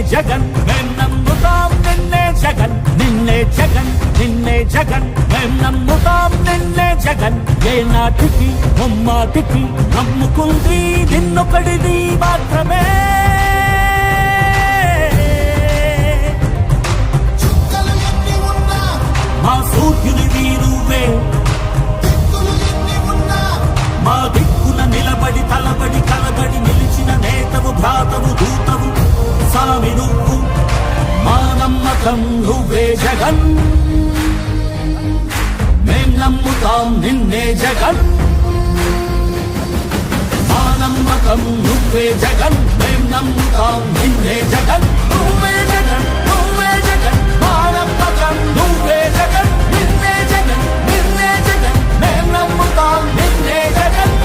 జగన్ మేం నమ్ముతాం నిన్నే జగన్ నిన్నే జగన్ నిన్నే జగన్ మేం నమ్ముతాం నిన్నే జగన్ ఏ నాటికి ముమ్మాటికి నమ్ముకుంది నిన్నొకడిది మాత్రమే మా సూర్యునివి నువ్వే మా దిక్కున నిలబడి తలబడి కలబడి నిలిచిన నేతవు భ్రాతవు దూతవు సామి నువ్వు మా నమ్మకం నువ్వే జగన్ మేం నమ్ముతాం నిన్నే జగన్ మా నమ్మకం నువ్వే జగన్ మేం నమ్ముతాం నిన్నే జగన్ నువ్వే జగన్ నువ్వే జగన్ మా నమ్మకం నువ్వే జగన్ నిన్నే జగన్ నిన్నే జగన్ మేం నమ్ముతాం నిన్నే జగన్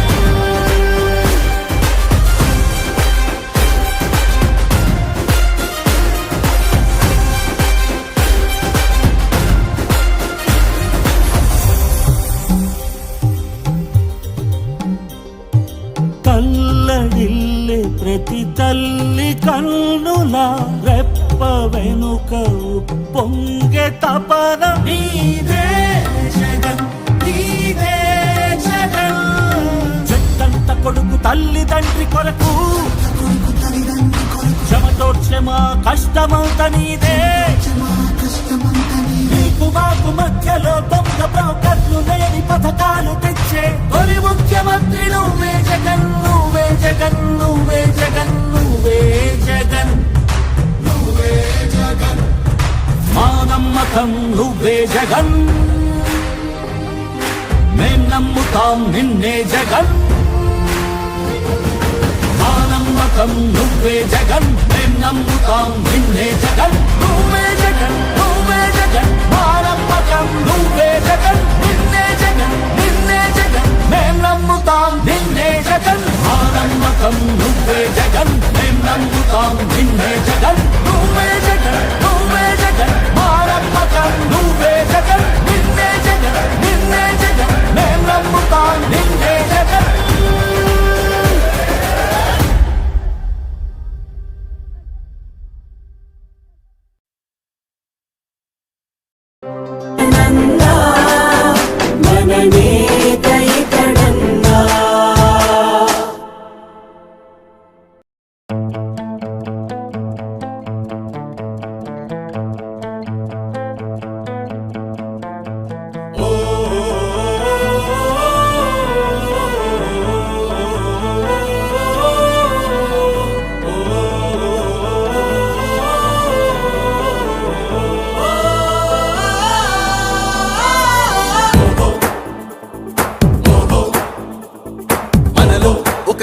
తల్లడిల్లే ప్రతి తల్లి కన్నుల రెప్ప వెనుక పొంగే తపన నీదే జగన్ నీదే జగన్ చెట్టంత కొడుకు తల్లిదండ్రి కొరకు శ్రమతోర్చే మా కష్టమంత నీదే నీకు మాకు మధ్యలో దొంగ బ్రోకర్లు లేని పథకాలు తెచ్చే తొలి ముఖ్యమంత్రి నువ్వే జగన్ నువ్వే జగన్ నువ్వే జగన్ నువ్వే జగన్ నువ్వే జగన్ మా నమ్మకం నువ్వే జగన్ మేం నమ్ముతాం నిన్నే జగన్ మా నమ్మకం నువ్వే జగన్ మేం నమ్ముతాం నిన్నే జగన్ నువ్వే జగన్ నువ్వే జగన్ మా నమ్మకం నువ్వే జగన్ నిన్నే జగన్ నిన్నే జగన్ మేం నమ్ముతాం నిన్నే జగన్ మా నమ్మకం నువ్వే జగన్ మేం నమ్ముతాం నిన్నే జగన్ నువ్వే జగన్ నువ్వే జగన్ మా నమ్మకం నువ్వే జగన్ నిన్నే జగన్ నిన్నే జగన్ మేం నమ్ముతాం నిన్నే జగన్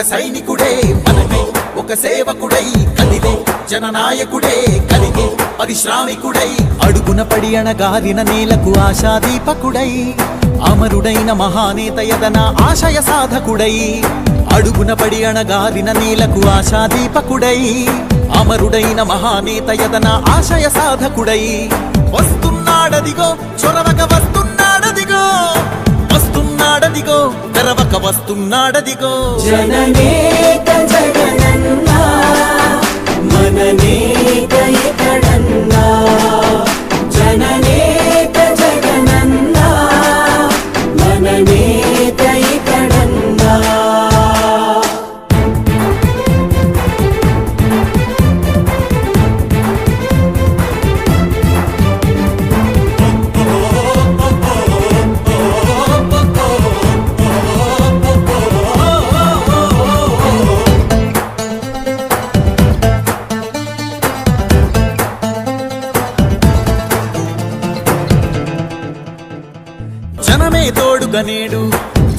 సైనికుడే మనమే ఒక సేవకుడై కదిలే జననాయకుడే కలిగే పరిశ్రామికుడై అడుగున పడి అణగారిన నేలకు ఆశాదీపకుడై అమరుడైన మహానేత యదన ఆశయ సాధకుడై అడుగున పడి అణగారిన నేలకు ఆశాదీపకుడై అమరుడైన మహానేత యదన ఆశయ సాధకుడై వస్తున్నాడదిగో చొరవక వస్తున్నాడదిగో వస్తున్నాడదిగో తెరవక వస్తున్నాడదిగో జననేత జగనన్నా మననేత ఇతడన్నా జననేత జగనన్నా మననేత ఇతడన్నా జనమే తోడుగా నేడు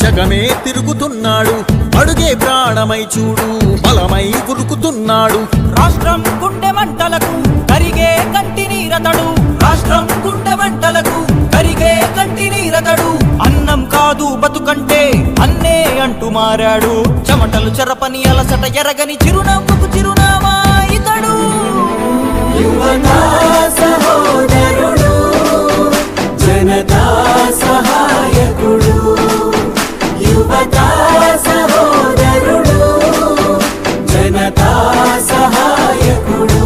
జగమే తిరుగుతున్నాడు అడుగే ప్రాణమై చూడు బలమై ఉరుకుతున్నాడు రాష్ట్రం గుండె మంటలకు కరిగే కంటి నీరతడు రాష్ట్రం గుండె మంటలకు కరిగే కంటి నీరతడు అన్నం కాదు బతుకంటే అన్నే అంటూ మారాడు చెమటలు చెరపని అలసట ఎరగని చిరునవ్వుకు చిరునామా ఇతడు యువతా సహోదరుడు జనతా సహాయకుడు యువతా సహోదరుడు జనతా సహాయకుడు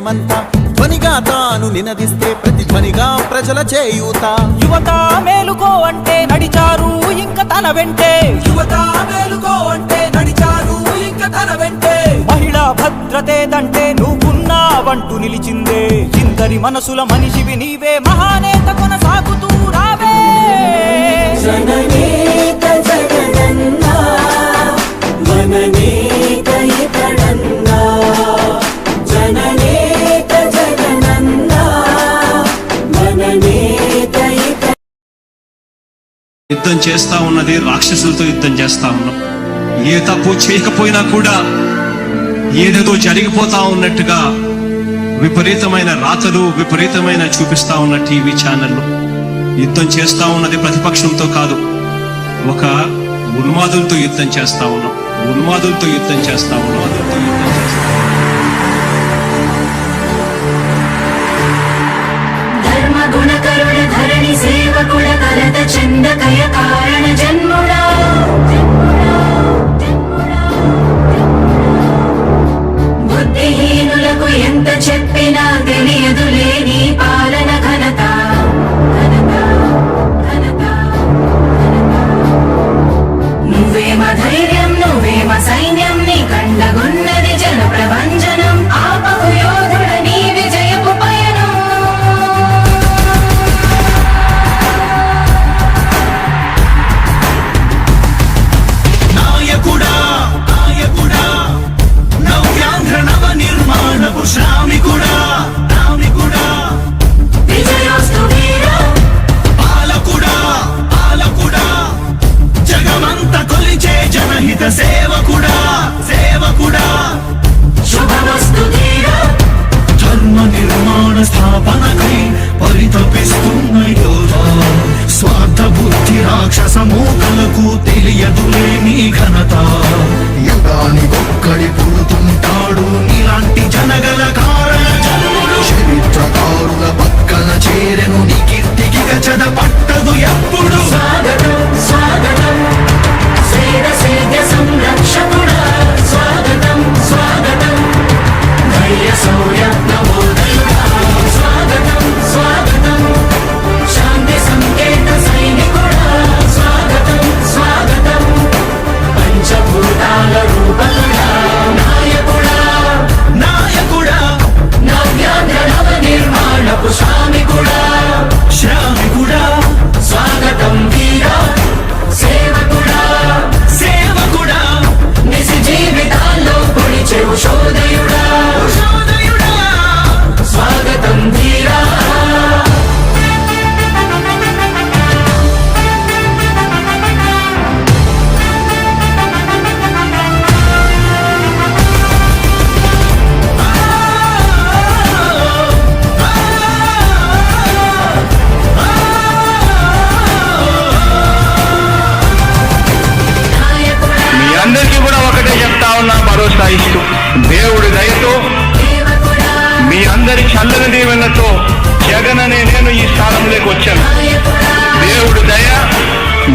దేశమంతా ధ్వనిగా తాను నినదిస్తే ప్రతిధ్వనిగా ప్రజల చేయూత. యువత మేలుకో అంటే నడిచారు ఇంక తన వెంటే. యువత మేలుకో అంటే నడిచారు ఇంక తన వెంటే. మహిళా భద్రతేదంటే నువ్వున్నావంటూ నిలిచిందే. ఇందరి మనసుల మనిషివి నీవే, మహానేత కొనసాగుతూ రావే. జననేత జగనన్నా మననేత ఇతడన్నా. జననేత జగనన్నా మననేత ఇతడన్నా. యుద్ధం చేస్తా ఉన్నది రాక్షసులతో యుద్ధం చేస్తా ఉన్నాం. ఏ తప్పు చేయకపోయినా కూడా ఏదేదో జరిగిపోతా ఉన్నట్టుగా విపరీతమైన రాతలు విపరీతమైన చూపిస్తా ఉన్న టీవీ ఛానళ్ళు. యుద్ధం చేస్తా ఉన్నది ప్రతిపక్షంతో కాదు, ఒక ఉన్మాదులతో యుద్ధం చేస్తా ఉన్నాం. ఉన్మాదులతో యుద్ధం చేస్తా ఉన్నాం. ధర్మ గుణకరుణ ధరణి సేవకుడ కలత చందకయ కారణ జన్ముడా. బుద్ధిహీనులకు ఎంత చెప్పినా తెలియదులే నీ పాలన ఘనత. నువ్వేమ ధైర్యం నువ్వేమ సైన్యం నీ కండగున్నది జన ప్రభంజనం. ఆపకు యోధుడ నీ విజయపు పయనం. నాయకుడా నాయకుడా నవ్యాంధ్ర నవ నిర్మాణపు శ్రామికుడా శ్రామికుడా. విజయోస్తు వీరా. పాలకుడా పాలకుడా జగమంత కొలిచే జనహిత సేవకుడా సేవకుడా. శుభమస్తు ధీరా. ధర్మ నిర్మాణ స్థాపనకై పరితపిస్తున్న యోధ. స్వార్థ బుద్ధి రాక్షస మూకలకు తెలియదులే నీ ఘనత. యుగానికొక్కడి పుడుతుంటాడు నీలాంటి జనగల కారణ జన్ముడు. చరిత్రకారుల పక్కన చేరెను నీ కీర్తికి గచద పట్టదు ఎప్పుడు. స్వాగతం స్వాగతం సేద సేద్య సంరక్షకుడా. స్వాగతం స్వాగతం ధైర్య శౌర్య నవోదయుడా. స్వాగతం స్వాగతం శాంతి సంకేత సైనికుడా. స్వాగతం స్వాగతం పంచభూతాల రూపకుడా. నాయకుడా నాయకుడా నవ్యాంధ్ర నవ నిర్మాణపు శ్రామికుడా. శ్రామికుడా స్వాగతం వీరా. సేవకుడా సేవకుడా నిజ జీవితాల్లో పొడిచెవు శోదయుడా. శోదయుడా. స్వాగతం ధీరా. నాయకుడా మీ అందరికీ కూడా ఒకటే చెప్తా ఉన్నా, భరోసా ఇస్తూ దేవుడి దయతో సేవకుడా మీ అందరి చల్లని దీవెనతో జగన్ అనే నేను ఈ స్థానంలోకి వచ్చాను. నాయకుడా దేవుడి దయ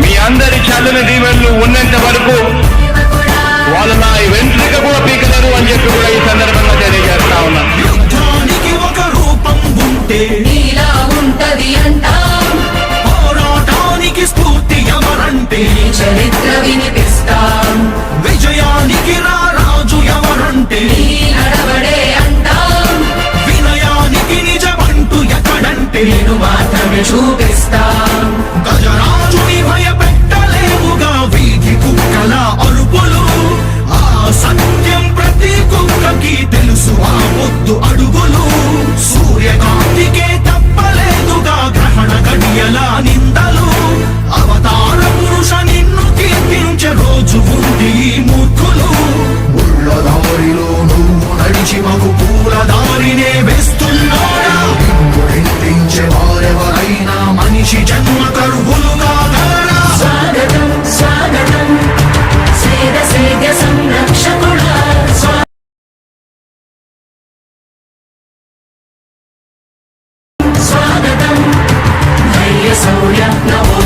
మీ అందరి చల్లని దీవెనలు ఉన్నంత వరకు సేవకుడా వాళ్ళు నా వెంట్రిక కూడా పీకలేరు అని చెప్పి కూడా ఈ సందర్భంగా తెలియజేస్తా ఉన్నాను. యుద్ధానికి ఒక రూపం ఉంటే నీలా ఉంటది అంటాం. పోరాటానికి స్ఫూర్తి ఎవరంటే నీ చరిత్ర వినిపిస్తాం. విజయానికి రారాజు ఎవరంటే నీ నడవడే అంటాం. వినయానికి నిజమంటూ ఎక్కడంటే నేను మాత్రమే చూపిస్తాం. గజరాజుని భయపెట్టలేవుగా వీధి కుక్కల అరుపులు. ఆ సత్యం ప్రతి కుక్కకి తెలుసు ఆ ముద్దు అడుగులు. సూర్యకాంతికే తప్పలేదుగా గ్రహణ గడియల నిందలు. అవతార పురుష నిన్ను కీర్తించే రోజు ఉంది ఈ మూర్ఖులు. ముళ్ళ దారిలో నువ్వు నడిచి మగు పూల దారినే వేస్తున్నాడా. నిందించే వారెవరైనా మనిషి జన్మ కరువులుగా గలరా. స్వాగతం స్వాగతం సేద సేద్య సంరక్షకుడా. స్వాగతం ధైర్య శౌర్య నవో